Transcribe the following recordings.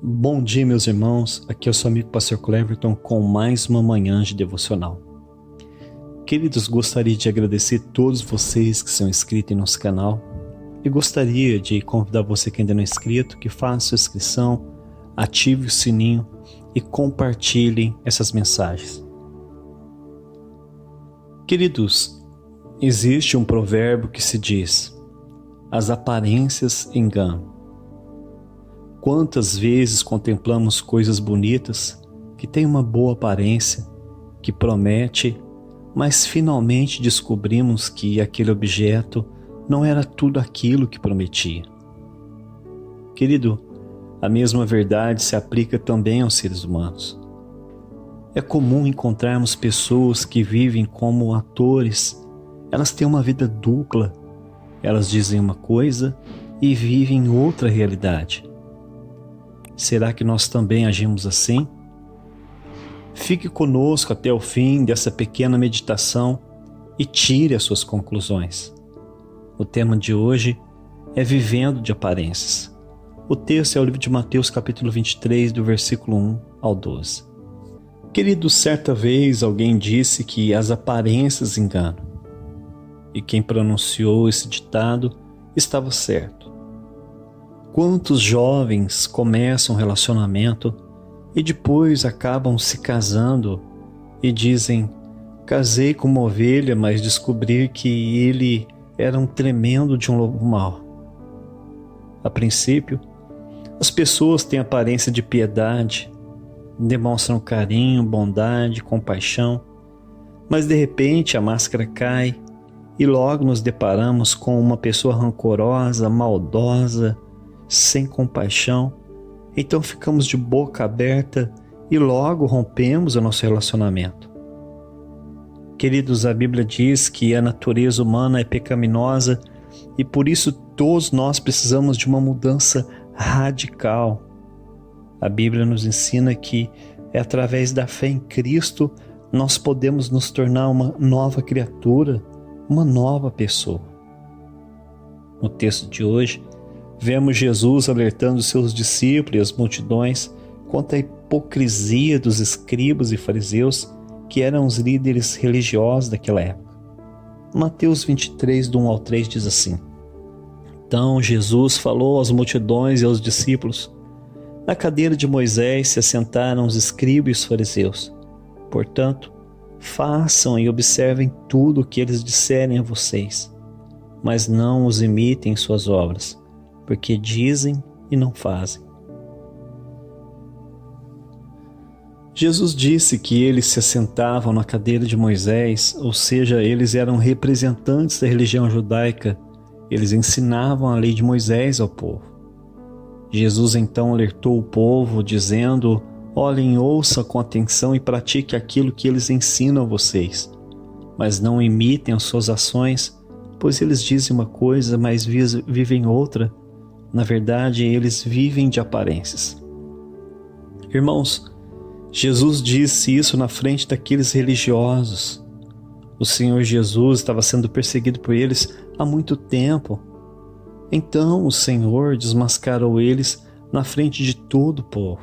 Bom dia, meus irmãos. Aqui é o seu amigo Pastor Cleverton com mais uma manhã de devocional. Queridos, gostaria de agradecer a todos vocês que são inscritos em nosso canal e gostaria de convidar você que ainda não é inscrito, que faça sua inscrição, ative o sininho e compartilhem essas mensagens. Queridos, existe um provérbio que se diz: as aparências enganam. Quantas vezes contemplamos coisas bonitas, que têm uma boa aparência, que promete, mas finalmente descobrimos que aquele objeto não era tudo aquilo que prometia. Querido, a mesma verdade se aplica também aos seres humanos. É comum encontrarmos pessoas que vivem como atores. Elas têm uma vida dupla. Elas dizem uma coisa e vivem outra realidade. Será que nós também agimos assim? Fique conosco até o fim dessa pequena meditação e tire as suas conclusões. O tema de hoje é Vivendo de Aparências. O texto é o livro de Mateus capítulo 23, do versículo 1 ao 12. Querido, certa vez alguém disse que as aparências enganam. E quem pronunciou esse ditado estava certo. Quantos jovens começam um relacionamento e depois acabam se casando e dizem: casei com uma ovelha, mas descobri que ele era um tremendo de um lobo mau. A princípio, as pessoas têm aparência de piedade, demonstram carinho, bondade, compaixão, mas de repente a máscara cai e logo nos deparamos com uma pessoa rancorosa, maldosa, sem compaixão. Então ficamos de boca aberta e logo rompemos o nosso relacionamento. Queridos, a Bíblia diz que a natureza humana é pecaminosa e por isso todos nós precisamos de uma mudança radical. A Bíblia nos ensina que é através da fé em Cristo nós podemos nos tornar uma nova criatura, uma nova pessoa. No texto de hoje, vemos Jesus alertando seus discípulos e as multidões quanto à hipocrisia dos escribas e fariseus, que eram os líderes religiosos daquela época. Mateus 23, do 1 ao 3 diz assim: Então Jesus falou às multidões e aos discípulos: Na cadeira de Moisés se assentaram os escribas e os fariseus. Portanto, façam e observem tudo o que eles disserem a vocês, mas não os imitem em suas obras, porque dizem e não fazem. Jesus disse que eles se assentavam na cadeira de Moisés, ou seja, eles eram representantes da religião judaica, eles ensinavam a lei de Moisés ao povo. Jesus então alertou o povo, dizendo: olhem, ouçam com atenção e pratiquem aquilo que eles ensinam a vocês, mas não imitem as suas ações, pois eles dizem uma coisa, mas vivem outra. Na verdade, eles vivem de aparências. Irmãos, Jesus disse isso na frente daqueles religiosos. O Senhor Jesus estava sendo perseguido por eles há muito tempo. Então o Senhor desmascarou eles na frente de todo o povo.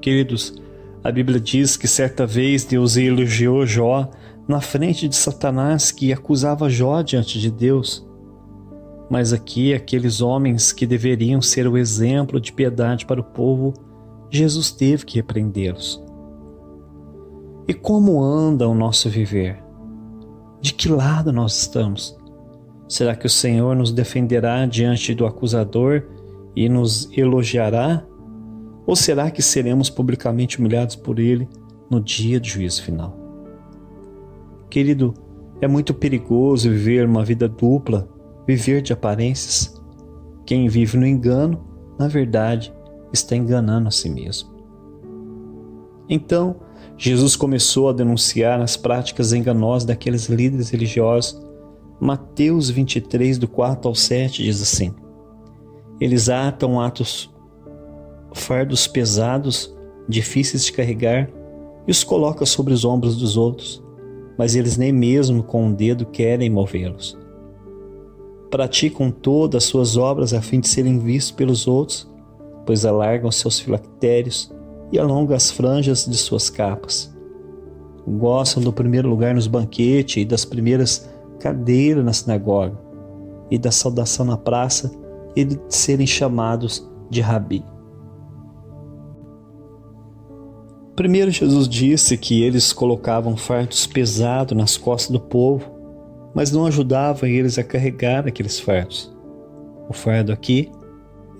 Queridos, a Bíblia diz que certa vez Deus elogiou Jó na frente de Satanás, que acusava Jó diante de Deus. Mas aqui, aqueles homens que deveriam ser o exemplo de piedade para o povo, Jesus teve que repreendê-los. E como anda o nosso viver? De que lado nós estamos? Será que o Senhor nos defenderá diante do acusador e nos elogiará? Ou será que seremos publicamente humilhados por Ele no dia do juízo final? Querido, é muito perigoso viver uma vida dupla, viver de aparências. Quem vive no engano, na verdade, está enganando a si mesmo. Então, Jesus começou a denunciar as práticas enganosas daqueles líderes religiosos. Mateus 23, do 4 ao 7 diz assim: Eles atam fardos pesados, difíceis de carregar, e os colocam sobre os ombros dos outros, mas eles nem mesmo com um dedo querem movê-los. Praticam todas as suas obras a fim de serem vistos pelos outros, pois alargam seus filactérios e alongam as franjas de suas capas. Gostam do primeiro lugar nos banquetes e das primeiras cadeiras na sinagoga, e da saudação na praça e de serem chamados de Rabi. Primeiro, Jesus disse que eles colocavam fardos pesados nas costas do povo, mas não ajudavam eles a carregar aqueles fardos. O fardo aqui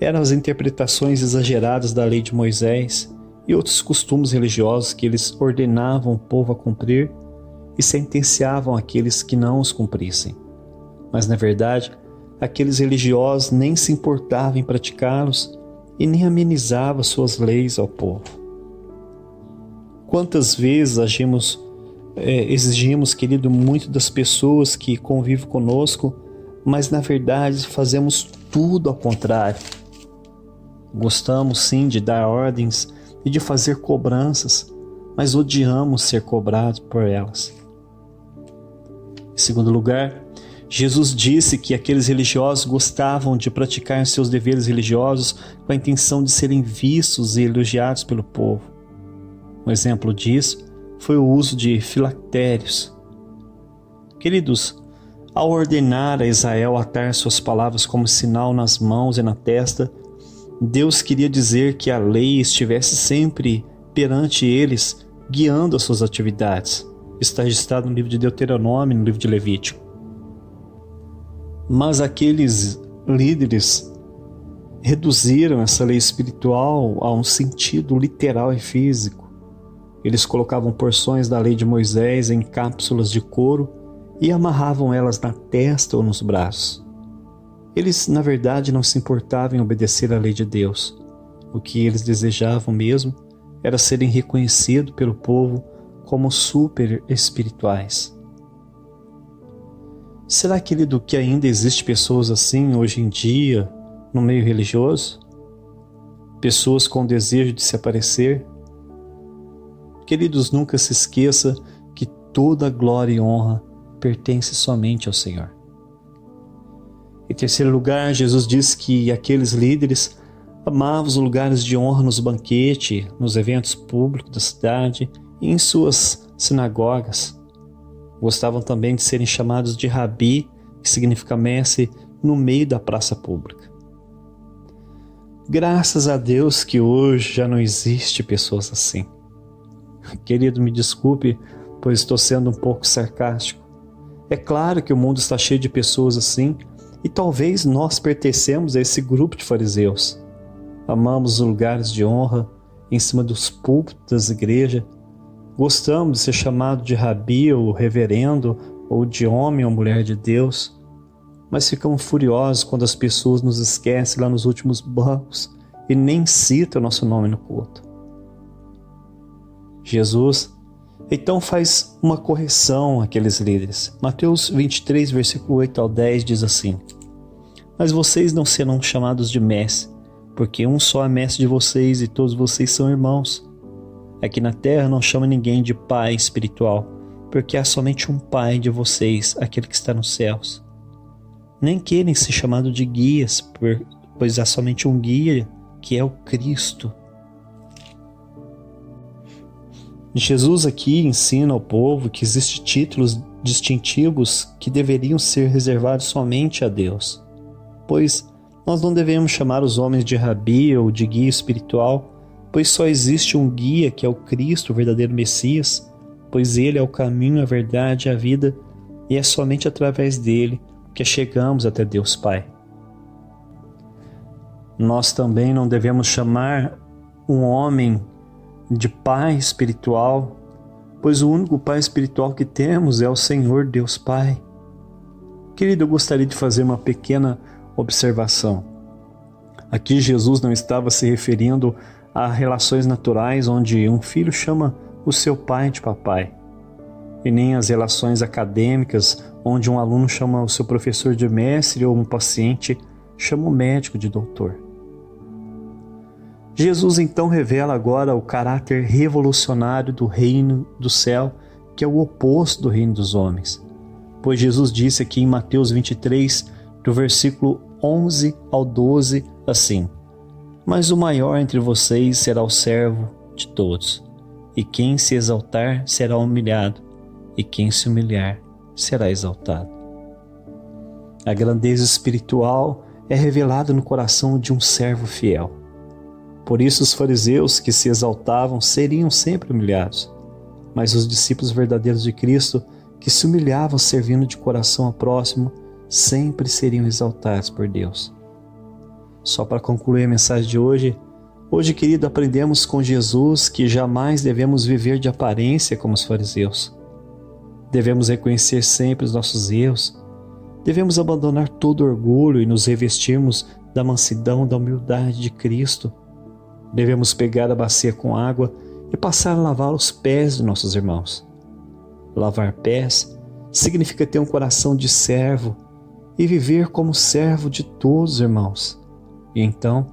eram as interpretações exageradas da lei de Moisés e outros costumes religiosos que eles ordenavam o povo a cumprir e sentenciavam aqueles que não os cumprissem. Mas, na verdade, aqueles religiosos nem se importavam em praticá-los e nem amenizavam suas leis ao povo. Quantas vezes exigimos, querido, muito das pessoas que convivem conosco, mas na verdade fazemos tudo ao contrário. Gostamos sim de dar ordens e de fazer cobranças, mas odiamos ser cobrados por elas. Em segundo lugar, Jesus disse que aqueles religiosos gostavam de praticar seus deveres religiosos com a intenção de serem vistos e elogiados pelo povo. Um exemplo disso foi o uso de filactérios. Queridos, ao ordenar a Israel atar suas palavras como sinal nas mãos e na testa, Deus queria dizer que a lei estivesse sempre perante eles, guiando as suas atividades. Está registrado no livro de Deuteronômio e no livro de Levítico. Mas aqueles líderes reduziram essa lei espiritual a um sentido literal e físico. Eles colocavam porções da lei de Moisés em cápsulas de couro e amarravam elas na testa ou nos braços. Eles, na verdade, não se importavam em obedecer à lei de Deus. O que eles desejavam mesmo era serem reconhecidos pelo povo como super espirituais. Será, querido, que ainda existe pessoas assim hoje em dia no meio religioso? Pessoas com desejo de se aparecer? Queridos, nunca se esqueça que toda glória e honra pertence somente ao Senhor. Em terceiro lugar, Jesus disse que aqueles líderes amavam os lugares de honra nos banquetes, nos eventos públicos da cidade e em suas sinagogas. Gostavam também de serem chamados de Rabi, que significa mestre, no meio da praça pública. Graças a Deus que hoje já não existe pessoas assim. Querido, me desculpe, pois estou sendo um pouco sarcástico. É claro que o mundo está cheio de pessoas assim, e talvez nós pertencemos a esse grupo de fariseus. Amamos os lugares de honra em cima dos púlpitos das igrejas. Gostamos de ser chamado de rabi ou reverendo, ou de homem ou mulher de Deus. Mas ficamos furiosos quando as pessoas nos esquecem lá nos últimos bancos e nem citam o nosso nome no culto. Jesus então faz uma correção àqueles líderes. Mateus 23, versículo 8 ao 10 diz assim: Mas vocês não serão chamados de mestre, porque um só é mestre de vocês e todos vocês são irmãos. Aqui na terra não chama ninguém de pai espiritual, porque há somente um pai de vocês, aquele que está nos céus. Nem querem ser chamados de guias, pois há somente um guia, que é o Cristo. Jesus aqui ensina ao povo que existem títulos distintivos que deveriam ser reservados somente a Deus, pois nós não devemos chamar os homens de rabi ou de guia espiritual, pois só existe um guia, que é o Cristo, o verdadeiro Messias, pois Ele é o caminho, a verdade e a vida, e é somente através dele que chegamos até Deus Pai. Nós também não devemos chamar um homem de pai espiritual, pois o único pai espiritual que temos é o Senhor Deus Pai. Querido, eu gostaria de fazer uma pequena observação. Aqui Jesus não estava se referindo a relações naturais onde um filho chama o seu pai de papai, e nem as relações acadêmicas onde um aluno chama o seu professor de mestre ou um paciente chama o médico de doutor. Jesus então revela agora o caráter revolucionário do reino do céu, que é o oposto do reino dos homens. Pois Jesus disse aqui em Mateus 23, do versículo 11 ao 12, assim: Mas o maior entre vocês será o servo de todos. E quem se exaltar será humilhado, e quem se humilhar será exaltado. A grandeza espiritual é revelada no coração de um servo fiel. Por isso os fariseus que se exaltavam seriam sempre humilhados, mas os discípulos verdadeiros de Cristo que se humilhavam servindo de coração ao próximo sempre seriam exaltados por Deus. Só para concluir a mensagem de hoje, querido, aprendemos com Jesus que jamais devemos viver de aparência como os fariseus. Devemos reconhecer sempre os nossos erros, devemos abandonar todo orgulho e nos revestirmos da mansidão, da humildade de Cristo. Devemos pegar a bacia com água e passar a lavar os pés de nossos irmãos. Lavar pés significa ter um coração de servo e viver como servo de todos os irmãos. E então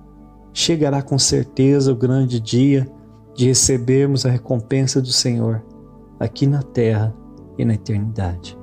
chegará com certeza o grande dia de recebermos a recompensa do Senhor aqui na terra e na eternidade.